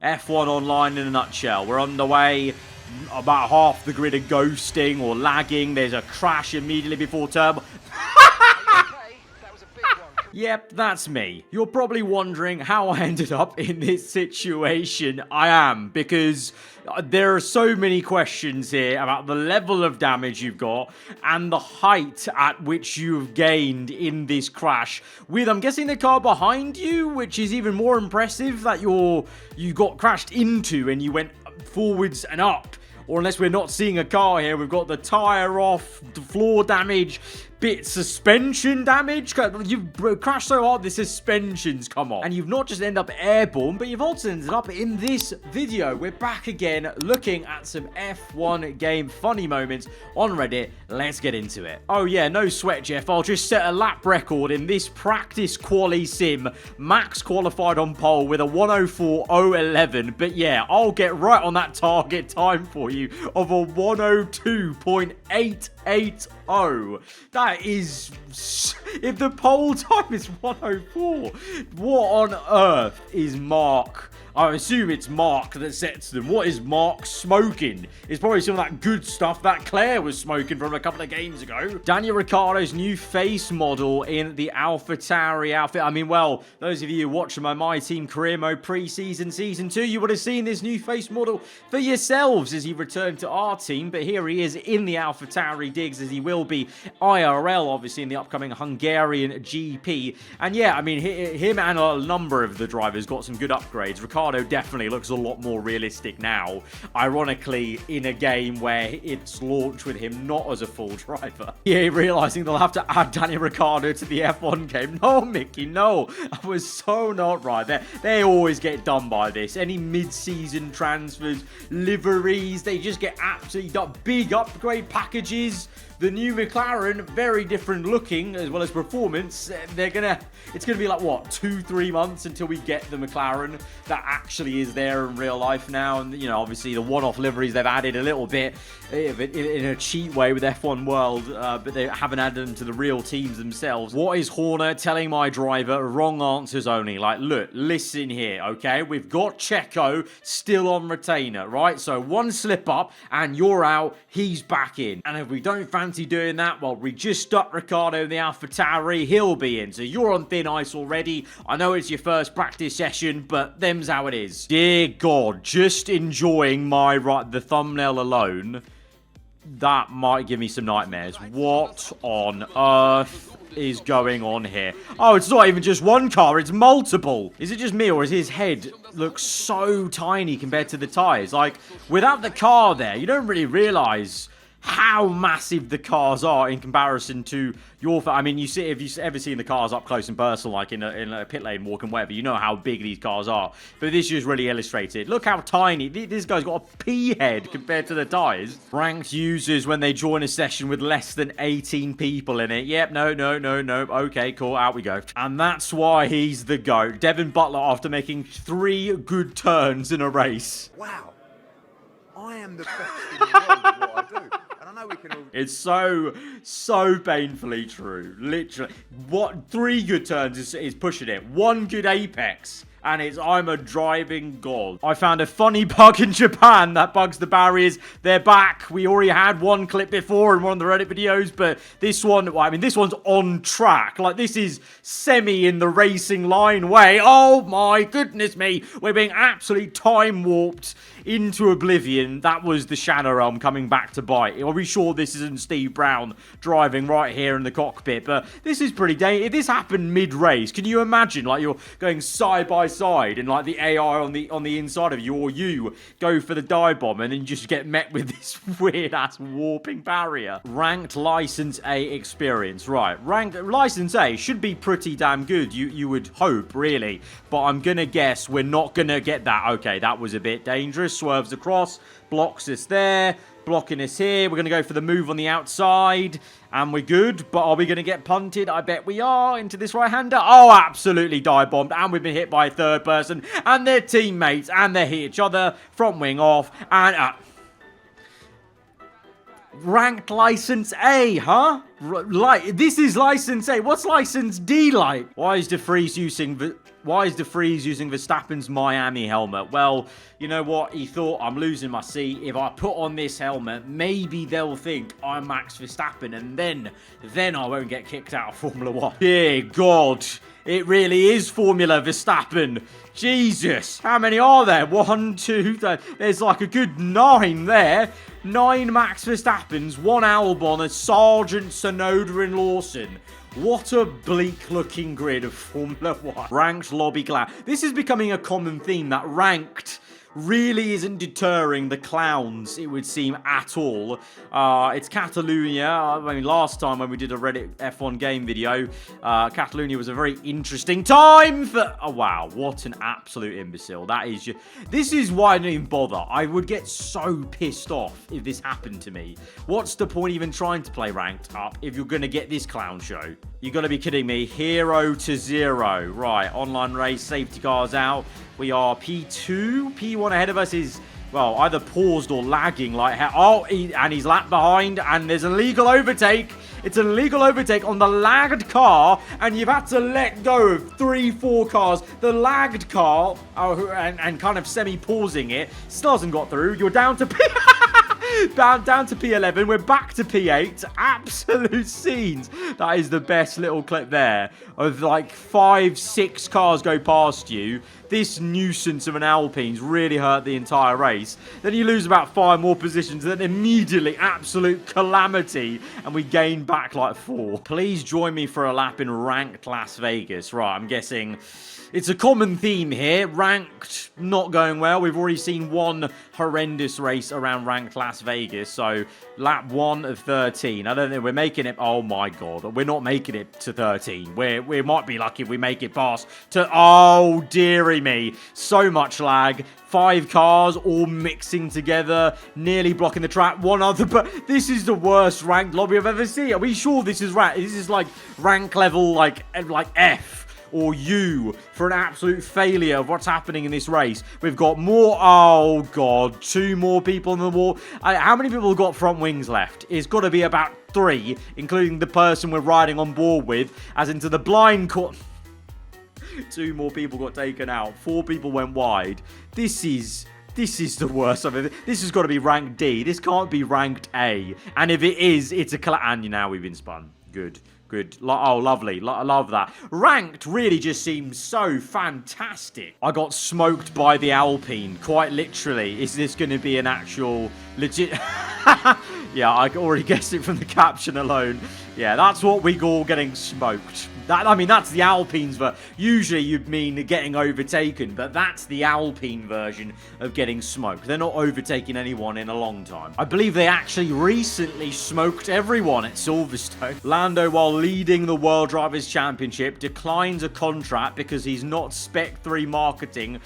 F1 Online in a nutshell. We're on the way. About half the grid are ghosting or lagging. There's a crash immediately before turbo. Yep, that's me. You're probably wondering how I ended up in this situation. I am, because there are so many questions here about the level of damage you've got and the height at which you've gained in this crash with, I'm guessing, the car behind you, which is even more impressive that you got crashed into and you went forwards and up. Or unless we're not seeing a car here, we've got the tyre off, the floor damage, bit suspension damage. You've crashed so hard the suspension's come off. And you've not just ended up airborne, but you've also ended up in this video. We're back again looking at some F1 game funny moments on Reddit. Let's get into it. Oh yeah, no sweat, Jeff. I'll just set a lap record in this practice quali sim. Max qualified on pole with a 104.011. But yeah, I'll get right on that target time for you of a 102.880. That is, if the pole time is 104, what on earth is Mark? I assume it's Mark that sets them. What is Mark smoking? It's probably some of that good stuff that Claire was smoking from a couple of games ago. Daniel Ricciardo's new face model in the AlphaTauri outfit. I mean, well, those of you watching my Team Career Mode pre-season, Season 2, you would have seen this new face model for yourselves as he returned to our team. But here he is in the AlphaTauri digs, as he will be IRL, obviously, in the upcoming Hungarian GP. And yeah, I mean, him and a number of the drivers got some good upgrades. Ricciardo definitely looks a lot more realistic now, ironically, in a game where it's launched with him not as a full driver. Yeah, realizing they'll have to add Daniel Ricciardo to the F1 game. No, Mickey, no. I was so not right. They always get done by this. Any mid-season transfers, liveries, they just get absolutely done. Big upgrade packages. The new McLaren, very different looking as well as performance. It's gonna be like, what, 2-3 months until we get the McLaren that actually is there in real life now. And, you know, obviously the one-off liveries they've added a little bit in a cheat way with F1 World, but they haven't added them to the real teams themselves. What is Horner telling my driver? Wrong answers only. Like, look, listen here, okay? We've got Checo still on retainer, right? So one slip up and you're out, he's back in. And if we don't fancy doing that, well, we just stuck Ricciardo in the AlphaTauri, he'll be in. So you're on thin ice already. I know it's your first practice session, but them's how it is. Dear God, just enjoying the thumbnail alone, that might give me some nightmares. What on earth is going on here? Oh, it's not even just one car, it's multiple. Is it just me, or is his head looks so tiny compared to the tires? Like, without the car there, you don't really realize how massive the cars are in comparison to your... I mean, you see, if you've ever seen the cars up close and personal, like in a pit lane walking whatever, you know how big these cars are. But this just really illustrated. Look how tiny. This guy's got a pea head compared to the tires. Ranked users when they join a session with less than 18 people in it. Yep, no. Okay, cool, out we go. And that's why he's the GOAT. Devin Butler, after making 3 good turns in a race. Wow. I am the best in the world at what I do. And I know we can all... It's so painfully true. Literally. What 3 good turns is pushing it. 1 good apex. And it's, I'm a driving god. I found a funny bug in Japan that bugs the barriers. They're back. We already had one clip before in one of the Reddit videos, but this one, well, I mean, this one's on track. Like, this is semi in the racing line way. Oh my goodness me. We're being absolutely time warped into oblivion. That was the Shadow Realm coming back to bite. Are we sure this isn't Steve Brown driving right here in the cockpit? But this is pretty dangerous. If this happened mid-race, can you imagine, like, you're going side by side and like the AI on the inside of you, or you go for the dive bomb and then you just get met with this weird ass warping barrier. Ranked License A experience, right? Ranked License A should be pretty damn good, you would hope, really, but I'm gonna guess we're not gonna get that. Okay, that was a bit dangerous. Swerves across, blocks us there, blocking us here. We're going to go for the move on the outside, and we're good. But are we going to get punted? I bet we are, into this right-hander. Oh, absolutely dive-bombed, and we've been hit by a third person, and their teammates, and they hit each other, front wing off, and... Ranked License A, huh? Like, this is license A. What's license D like? Why is De Vries using Verstappen's Miami helmet? Well, you know what? He thought, I'm losing my seat. If I put on this helmet, maybe they'll think I'm Max Verstappen, and then I won't get kicked out of Formula 1. Dear God, it really is Formula Verstappen. Jesus, how many are there? 1, 2, there's like a good 9 there. 9 Max Verstappens, 1 Albon, a Sargent, Sonoda, and Lawson. What a bleak-looking grid of Formula 1. Ranked lobby clown. This is becoming a common theme, that ranked really isn't deterring the clowns, it would seem, at all. It's Catalonia. I mean, last time when we did a Reddit F1 game video, Catalonia was a very interesting time for... Oh, wow. What an absolute imbecile. That is just... This is why I didn't even bother. I would get so pissed off if this happened to me. What's the point even trying to play ranked up if you're going to get this clown show? You got to be kidding me. 0 to 0. Right. Online race. Safety cars out. We are P2. P1 ahead of us is, well, either paused or lagging like hell. Oh, and he's lapped behind, and there's an illegal overtake. It's an illegal overtake on the lagged car, and you've had to let go of 3-4 cars. The lagged car, and kind of semi-pausing it, still hasn't got through. You're down to down to P11. We're back to P8. Absolute scenes. That is the best little clip there of like 5-6 cars go past you. This nuisance of an Alpine's really hurt the entire race. Then you lose about 5 more positions, then immediately absolute calamity, and we gain back like 4. Please join me for a lap in ranked Las Vegas. Right, I'm guessing it's a common theme here. Ranked not going well. We've already seen one horrendous race around ranked Las Vegas. So lap 1 of 13. I don't think we're making it. Oh my God. We're not making it to 13. We might be lucky if we make it past to... Oh, dearie me. So much lag. 5 cars all mixing together, nearly blocking the track. One other, but this is the worst ranked lobby I've ever seen. Are we sure this is rank? This is like rank level like F or U for an absolute failure of what's happening in this race. We've got more. Oh God, 2 more people in the wall. How many people have got front wings left? It's got to be about 3, including the person we're riding on board with, as into the blind corner. 2 more people got taken out. 4 people went wide. This is the worst of it. This has got to be ranked D. This can't be ranked A. And if it is, it's a... And now we've been spun. Good. Good. Oh, lovely. I love that. Ranked really just seems so fantastic. I got smoked by the Alpine, quite literally. Is this going to be an actual legit... Yeah, I already guessed it from the caption alone. Yeah, that's what we call getting smoked. I mean, that's the Alpine's version. Usually you'd mean getting overtaken, but that's the Alpine version of getting smoked. They're not overtaking anyone in a long time. I believe they actually recently smoked everyone at Silverstone. Lando, while leading the World Drivers' Championship, declines a contract because he's not Spec 3 marketing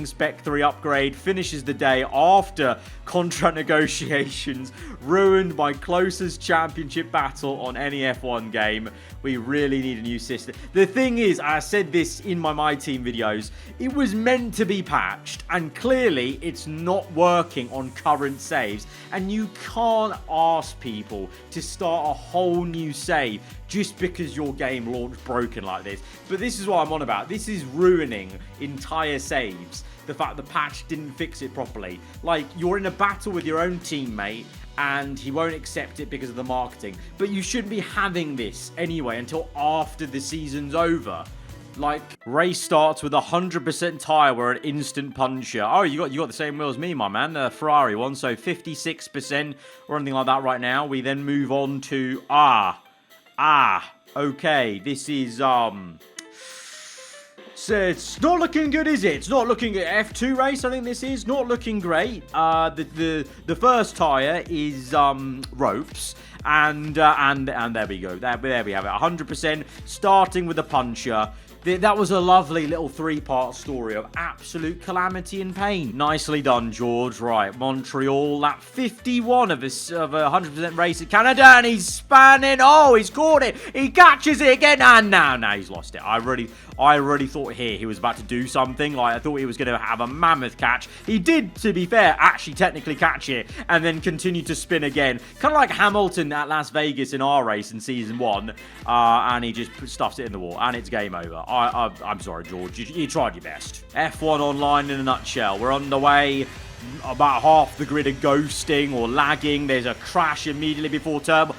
Spec 3 upgrade, finishes the day after contract negotiations, ruined my closest championship battle on any F1 game. We really need a new system. The thing is, I said this in my team videos, it was meant to be patched, and clearly it's not working on current saves, and you can't ask people to start a whole new save just because your game launched broken like this. But this is what I'm on about. This is ruining entire saves. The fact the patch didn't fix it properly. Like, you're in a battle with your own teammate and he won't accept it because of the marketing. But you shouldn't be having this anyway until after the season's over. Like, race starts with 100% tyre. We're an instant puncher. Oh, you got the same wheel as me, my man. The Ferrari one. So 56% or anything like that right now. We then move on to... Okay. This is, So it's not looking good, is it? It's not looking good. F2 race, I think this is. Not looking great. The first tyre is ropes. And there we go. There we have it. 100% starting with a puncher. That was a lovely little 3-part story of absolute calamity and pain. Nicely done, George. Right, Montreal, lap 51 of a 100% race at Canada, and he's spanning. Oh, he's caught it. He catches it again, and now he's lost it. I really thought here he was about to do something. Like, I thought he was going to have a mammoth catch. He did, to be fair, actually technically catch it and then continue to spin again. Kind of like Hamilton at Las Vegas in our race in Season 1. And he just stuffs it in the wall. And it's game over. I'm sorry, George. You tried your best. F1 Online in a nutshell. We're on the way. About half the grid are ghosting or lagging. There's a crash immediately before turbo.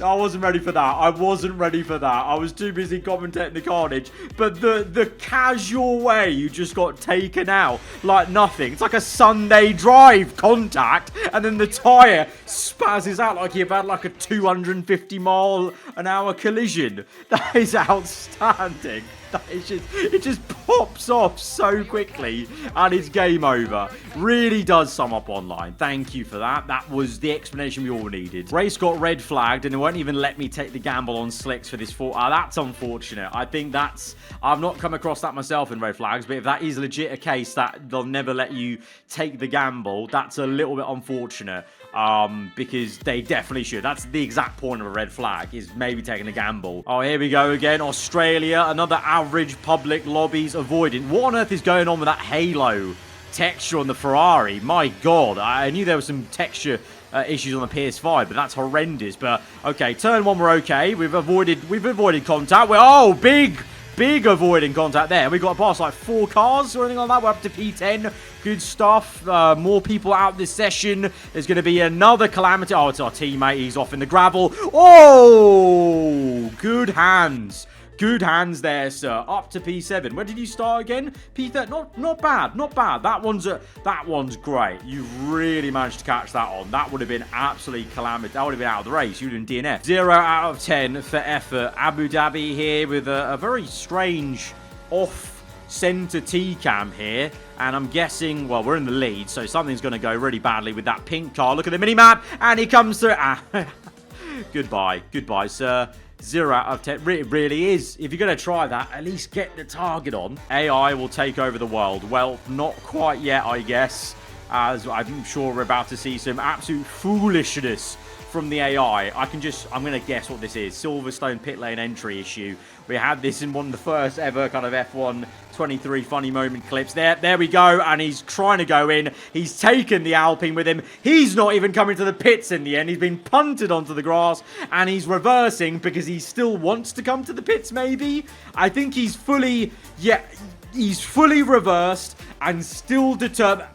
I wasn't ready for that. I wasn't ready for that. I was too busy commentating the carnage. But the casual way you just got taken out like nothing. It's like a Sunday drive contact. And then the tyre spazzes out like you've had like a 250-mile-an-hour collision. That is outstanding. It just pops off so quickly and it's game over. Really does sum up online. Thank you for that. That was the explanation we all needed. Race got red flagged and it won't even let me take the gamble on slicks for this that's unfortunate. I think I've not come across that myself in red flags, but if that is legit a case that they'll never let you take the gamble, that's a little bit unfortunate. Because they definitely should. That's the exact point of a red flag, is maybe taking a gamble. Oh, here we go again. Australia, another average public lobbies avoiding. What on earth is going on with that halo texture on the Ferrari? My God, I knew there was some texture issues on the PS5, but that's horrendous. But okay, turn 1 we're okay. We've avoided contact. Big avoiding contact there. We got past like 4 cars or anything like that. We're up to P10. Good stuff. More people out this session. There's going to be another calamity. Oh, it's our teammate. He's off in the gravel. Oh, good hands. Good hands there, sir. Up to P7. Where did you start again? P3. Not bad. Not bad. That one's great. You really managed to catch that on. That would have been absolutely calamity. That would have been out of the race. You'd have been DNF. 0 out of 10 for effort. Abu Dhabi here with a very strange off-center T-cam here. And I'm guessing, well, we're in the lead, so something's going to go really badly with that pink car. Look at the mini-map, and he comes through. Goodbye. Goodbye, sir. 0 out of 10. It really is. If you're going to try that, at least get the target on. AI will take over the world. Well, not quite yet, I guess. As I'm sure we're about to see some absolute foolishness from the AI. I'm going to guess what this is. Silverstone pit lane entry issue. We had this in one of the first ever kind of F1 23 funny moment clips. There we go. And he's trying to go in. He's taken the Alpine with him. He's not even coming to the pits in the end. He's been punted onto the grass. And he's reversing because he still wants to come to the pits, maybe. I think he's fully... Yeah, he's fully reversed and still determined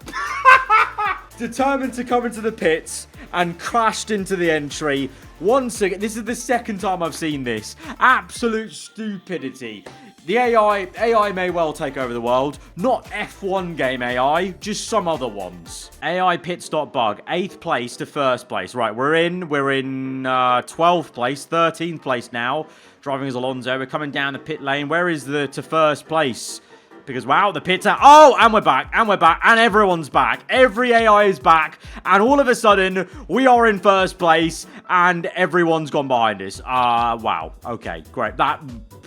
to come into the pits and crashed into the entry. Once again, this is the second time I've seen this. Absolute stupidity. The AI may well take over the world. Not F1 game AI, just some other ones. AI pit stop bug. 8th place to 1st place. Right, we're in 12th place, 13th place now. Driving as Alonso. We're coming down the pit lane. Where is the to 1st place? Because, wow, the pits are... Oh, and we're back, and everyone's back. Every AI is back, and all of a sudden, we are in 1st place, and everyone's gone behind us. Wow. Okay, great.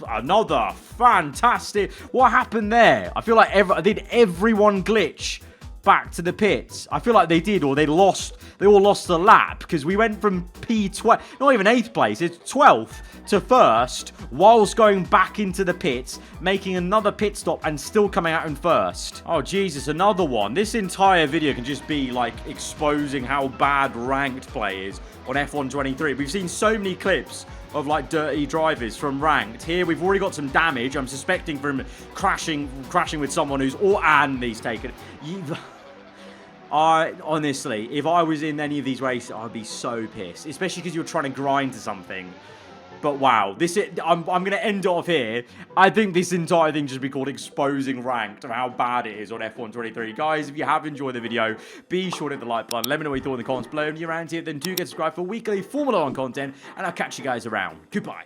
Another fantastic... What happened there? I feel like did everyone glitch back to the pits? I feel like they did, or they all lost a lap, because we went from P12, not even 8th place, it's 12th to 1st, whilst going back into the pits, making another pit stop and still coming out in 1st. Oh, Jesus, another one. This entire video can just be, like, exposing how bad ranked play is on F1 23. We've seen so many clips of, like, dirty drivers from ranked. Here, we've already got some damage. I'm suspecting from crashing with someone who's... and he's taken... honestly, if I was in any of these races, I'd be so pissed. Especially because you're trying to grind to something. But wow, I'm going to end it off here. I think this entire thing should be called exposing ranked of how bad it is on F1 23. Guys, if you have enjoyed the video, be sure to hit the like button. Let me know what you thought in the comments below. And if you're around here, then do get subscribed for weekly Formula 1 content. And I'll catch you guys around. Goodbye.